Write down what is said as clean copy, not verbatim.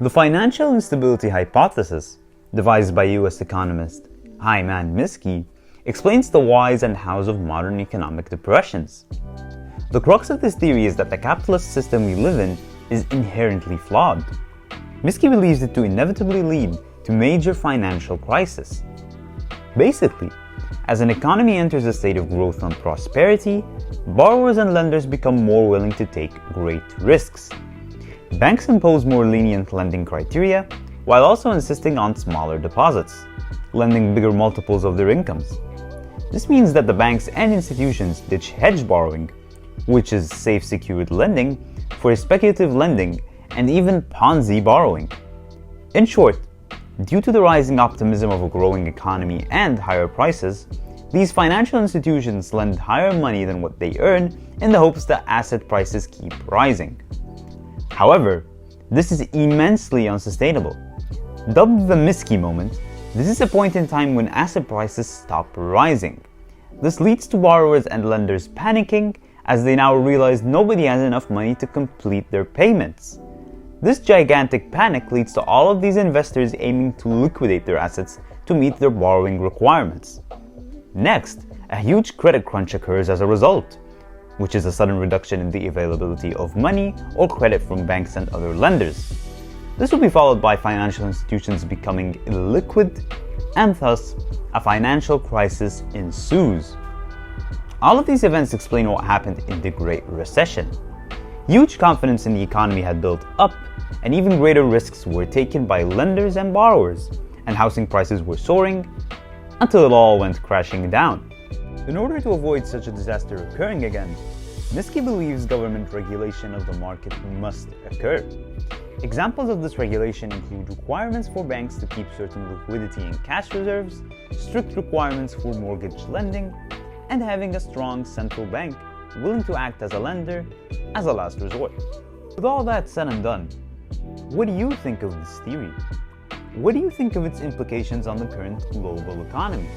The Financial Instability Hypothesis, devised by US economist Hyman Misky, explains the whys and hows of modern economic depressions. The crux of this theory is that the capitalist system we live in is inherently flawed. Misky believes it to inevitably lead to major financial crisis. Basically, as an economy enters a state of growth and prosperity, borrowers and lenders become more willing to take great risks. Banks impose more lenient lending criteria while also insisting on smaller deposits, lending bigger multiples of their incomes. This means that the banks and institutions ditch hedge borrowing, which is safe secured lending, for speculative lending and even Ponzi borrowing. In short, due to the rising optimism of a growing economy and higher prices, these financial institutions lend higher money than what they earn in the hopes that asset prices keep rising. However, this is immensely unsustainable. Dubbed the Misky moment, this is a point in time when asset prices stop rising. This leads to borrowers and lenders panicking as they now realize nobody has enough money to complete their payments. This gigantic panic leads to all of these investors aiming to liquidate their assets to meet their borrowing requirements. Next, a huge credit crunch occurs as a result, which is a sudden reduction in the availability of money or credit from banks and other lenders. This will be followed by financial institutions becoming illiquid, and thus a financial crisis ensues. All of these events explain what happened in the Great Recession. Huge confidence in the economy had built up, and even greater risks were taken by lenders and borrowers, and housing prices were soaring until it all went crashing down. In order to avoid such a disaster occurring again, Misky believes government regulation of the market must occur. Examples of this regulation include requirements for banks to keep certain liquidity and cash reserves, strict requirements for mortgage lending, and having a strong central bank willing to act as a lender as a last resort. With all that said and done, what do you think of this theory? What do you think of its implications on the current global economy?